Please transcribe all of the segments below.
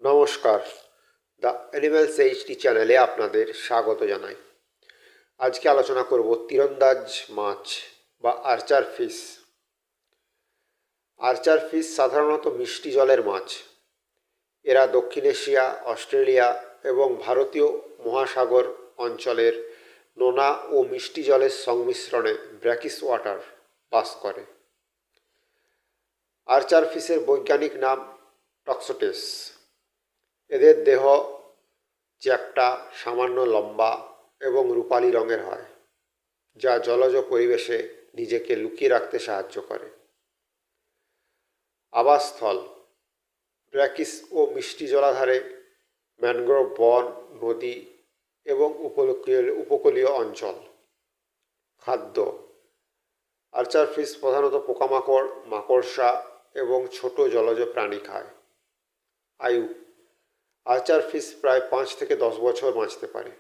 নমস্কার, the animals HD চ্যানেলে আপনাদের স্বাগত জানাই। আজকে আলোচনা করব তীরন্দাজ মাছ বা আর্চার ফিশ। আর্চার ফিশ সাধারণত মিষ্টি জলের মাছ। এরা দক্ষিণ এশিয়া, অস্ট্রেলিয়া এবং ভারতীয় মহাসাগর অঞ্চলের নোনা ও মিষ্টি জলের সংমিশ্রণে ব্র্যাকিশ ওয়াটার বাস করে। আর্চার ফিশের বৈজ্ঞানিক নাম টক্সোটেস। এদের দেহ চ্যাপ্টা, সামান্য লম্বা এবং রূপালি রঙের হয়, যা জলজ পরিবেশে নিজেকে লুকিয়ে রাখতে সাহায্য করে। আবাসস্থল: ব্র্যাকিশ ও মিষ্টি জলাধারে, ম্যানগ্রোভ বন, নদী এবং উপকূলীয় অঞ্চল। খাদ্য: আর্চার ফিশ প্রধানত পোকামাকড়, মাকড়সা এবং ছোট জলজ প্রাণী খায়। আয়ু: আর্চার ফিশ প্রায় 5 থেকে 10 বছর বাঁচতে পারে।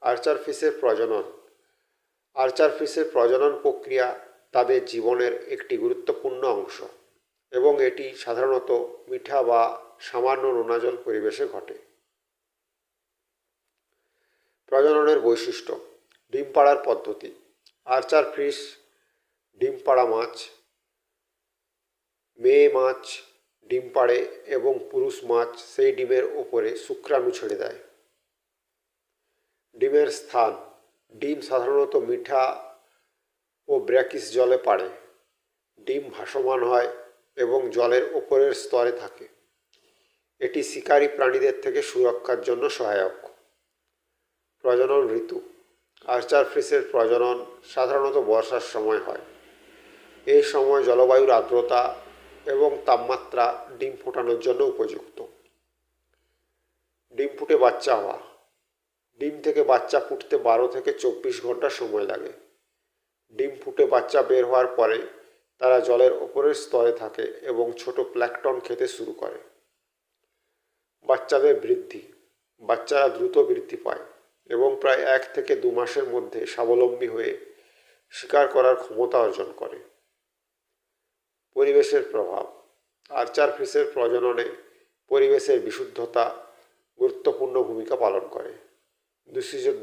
আর্চার ফিশের প্রজনন: আর্চার ফিশের প্রজনন প্রক্রিয়া তাদের জীবনের একটি গুরুত্বপূর্ণ অংশ এবং এটি সাধারণত মিঠা বা সামান্য নোনাজল পরিবেশে ঘটে। প্রজননের বৈশিষ্ট্য: ডিম পাড়ার পদ্ধতি: আর্চার ফিশ ডিম পাড়া মাছ। মেয়ে মাছ ডিম পাড়ে এবং পুরুষ মাছ সেই ডিমের ওপরে শুক্রাণু ছেড়ে দেয়। ডিমের স্থান: ডিম সাধারণত মিঠা ও ব্র্যাকিশ জলে পাড়ে। ডিম ভাসমান হয় এবং জলের ওপরের স্তরে থাকে। এটি শিকারী প্রাণীদের থেকে সুরক্ষার জন্য সহায়ক। প্রজনন ঋতু: আর্চার ফিশের প্রজনন সাধারণত বর্ষার সময় হয়। এই সময় জলবায়ুর আর্দ্রতা এবং তাপমাত্রা ডিম ফোটানোর জন্য উপযুক্ত। ডিম ফুটে বাচ্চা হওয়া: ডিম থেকে বাচ্চা ফুটতে 12 থেকে 24 ঘন্টা সময় লাগে। ডিম ফুটে বাচ্চা বের হওয়ার পরে তারা জলের ওপরের স্তরে থাকে এবং ছোট প্ল্যাঙ্কটন খেতে শুরু করে। বাচ্চাদের বৃদ্ধি: বাচ্চারা দ্রুত বৃদ্ধি পায় এবং প্রায় 1 থেকে 2 মাসের মধ্যে স্বাবলম্বী হয়ে শিকার করার ক্ষমতা অর্জন করে। পরিবেশের প্রভাব: আর্চার ফিশের প্রজননে পরিবেশের বিশুদ্ধতা গুরুত্বপূর্ণ ভূমিকা পালন করে।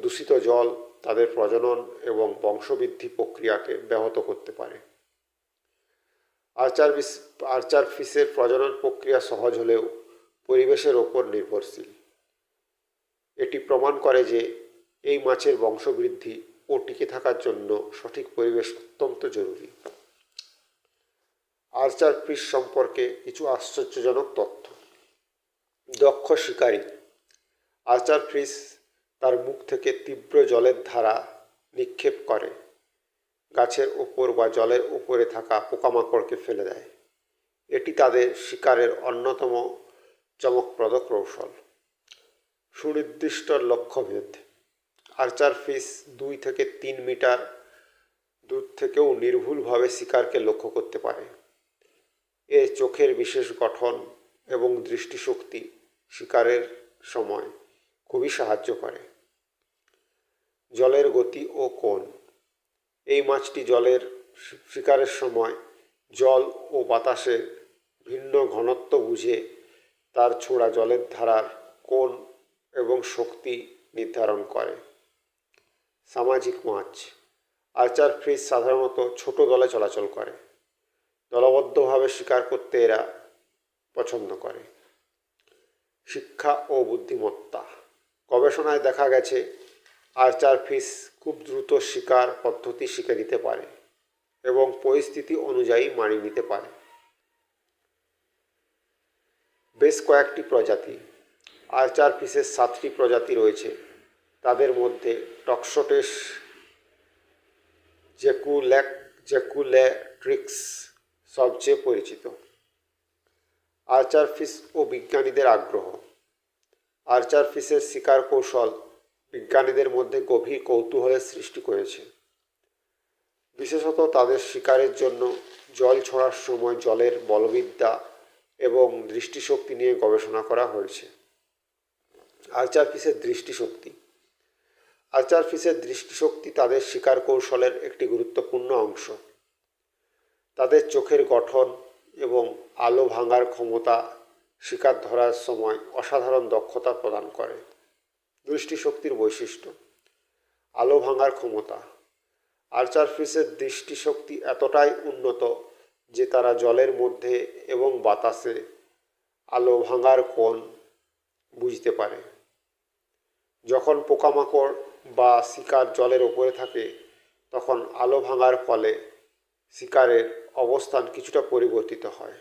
দূষিত জল তাদের প্রজনন এবং বংশবৃদ্ধি প্রক্রিয়াকে ব্যাহত করতে পারে। আর্চার ফিশের প্রজনন প্রক্রিয়া সহজ হলেও পরিবেশের ওপর নির্ভরশীল। এটি প্রমাণ করে যে এই মাছের বংশবৃদ্ধি ও টিকে থাকার জন্য সঠিক পরিবেশ অত্যন্ত জরুরি। আর্চার ফিশ সম্পর্কে কিছু আশ্চর্যজনক তথ্য। দক্ষ শিকারী: আর্চার ফিশ তার মুখ থেকে তীব্র জলের ধারা নিক্ষেপ করে গাছের ওপর বা জলের উপরে থাকা পোকামাকড়কে ফেলে দেয়। এটি তাদের শিকারের অন্যতম চমকপ্রদ কৌশল। সুনির্দিষ্ট লক্ষ্যভেদ: আর্চার ফিশ 2 থেকে 3 মিটার দূর থেকেও নির্ভুলভাবে শিকারকে লক্ষ্য করতে পারে। এর চোখের বিশেষ গঠন এবং দৃষ্টিশক্তি শিকারের সময় খুবই সাহায্য করে। জলের গতি ও কোণ: এই মাছটি শিকারের সময় জল ও বাতাসের ভিন্ন ঘনত্ব বুঝে তার ছোড়া জলের ধারার কোণ এবং শক্তি নির্ধারণ করে। সামাজিক মাছ: আর্চার ফিশ সাধারণত ছোট দলে চলাচল করে। দলবদ্ধভাবে শিকার করতে এরা পছন্দ করে। শিক্ষা ও বুদ্ধিমত্তা: গবেষণায় দেখা গেছে আর্চার ফিশ খুব দ্রুত শিকার পদ্ধতি শিখে নিতে পারে এবং পরিস্থিতি অনুযায়ী মানিয়ে নিতে পারে। বেশ কয়েকটি প্রজাতি: আর্চার ফিশের 7টি প্রজাতি রয়েছে। তাদের মধ্যে টক্সোটেস জ্যাকুলেট্রিক্স সবচেয়ে পরিচিত। আর্চার ফিশ ও বিজ্ঞানীদের আগ্রহ: আর্চার ফিশের শিকার কৌশল বিজ্ঞানীদের মধ্যে গভীর কৌতূহলের সৃষ্টি করেছে। বিশেষত তাদের শিকারের জন্য জল ছোঁড়ার সময় জলের বলবিদ্যা এবং দৃষ্টিশক্তি নিয়ে গবেষণা করা হয়েছে। আর্চার ফিশের দৃষ্টিশক্তি: আর্চার ফিশের দৃষ্টিশক্তি তাদের শিকার কৌশলের একটি গুরুত্বপূর্ণ অংশ। তাদের চোখের গঠন এবং আলো ভাঙার ক্ষমতা শিকার ধরার সময় অসাধারণ দক্ষতা প্রদান করে। দৃষ্টিশক্তির বৈশিষ্ট্য। আলো ভাঙার ক্ষমতা। আর্চার ফিশের দৃষ্টিশক্তি এতটাই উন্নত যে তারা জলের মধ্যে এবং বাতাসে আলো ভাঙার কোণ বুঝতে পারে। যখন পোকামাকড় বা শিকার জলের ওপরে থাকে তখন আলো ভাঙার ফলে শিকারের অবস্থান কিছুটা পরিবর্তিত হয়,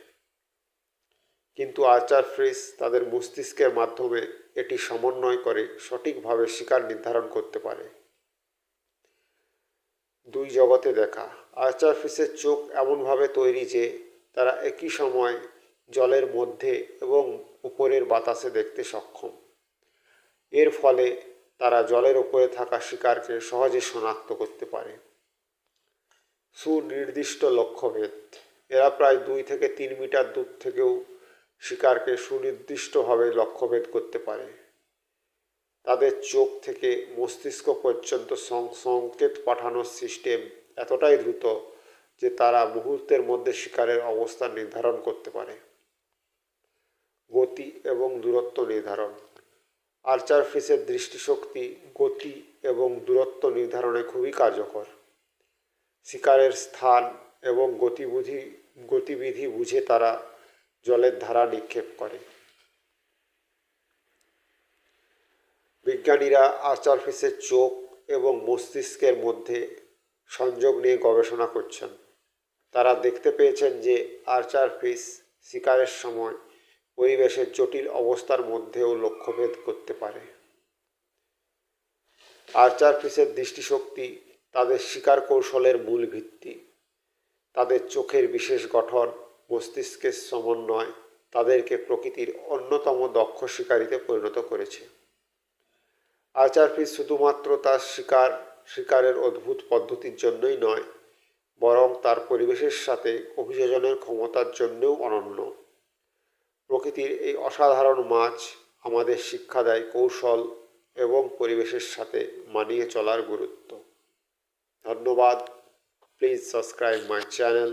কিন্তু আর্চার ফিশ তাদের মস্তিষ্কের মাধ্যমে এটি সমন্বয় করে সঠিকভাবে শিকার নির্ধারণ করতে পারে। দুই জগতে দেখা। আর্চার ফিশের চোখ এমনভাবে তৈরি যে তারা একই সময় জলের মধ্যে এবং উপরের বাতাসে দেখতে সক্ষম। এর ফলে তারা জলের উপরে থাকা শিকারকে সহজে শনাক্ত করতে পারে। সুনির্দিষ্ট লক্ষ্যভেদ। এরা প্রায় 2 থেকে 3 মিটার দূর থেকেও শিকারকে সুনির্দিষ্টভাবে লক্ষ্যভেদ করতে পারে। তাদের চোখ থেকে মস্তিষ্ক পর্যন্ত সংকেত পাঠানোর সিস্টেম এতটাই দ্রুত যে তারা মুহূর্তের মধ্যে শিকারের অবস্থান নির্ধারণ করতে পারে। গতি এবং দূরত্ব নির্ধারণ। আর্চার ফিশের দৃষ্টিশক্তি গতি এবং দূরত্ব নির্ধারণে খুবই কার্যকর। শিকারের স্থান এবং গতিবিধি বুঝে তারা জলের ধারা নিক্ষেপ করে। বিজ্ঞানীরা আর্চার ফিশের চোখ এবং মস্তিষ্কের মধ্যে সংযোগ নিয়ে গবেষণা করছেন। তারা দেখতে পেয়েছেন যে আর্চার ফিশ শিকারের সময় পরিবেশের জটিল অবস্থার মধ্যেও লক্ষ্যভেদ করতে পারে। আর্চার ফিশের দৃষ্টিশক্তি তাদের শিকার কৌশলের মূল ভিত্তি। তাদের চোখের বিশেষ গঠন, মস্তিষ্কের সমন্বয় তাদেরকে প্রকৃতির অন্যতম দক্ষ শিকারীতে পরিণত করেছে। আর্চার ফিশ শুধুমাত্র তার শিকারের অদ্ভুত পদ্ধতির জন্যই নয়, বরং তার পরিবেশের সাথে অভিযোজনের ক্ষমতার জন্যও অনন্য। প্রকৃতির এই অসাধারণ মাছ আমাদের শিক্ষা দেয় কৌশল এবং পরিবেশের সাথে মানিয়ে চলার গুরুত্ব। ধন্যবাদ। Please subscribe my channel.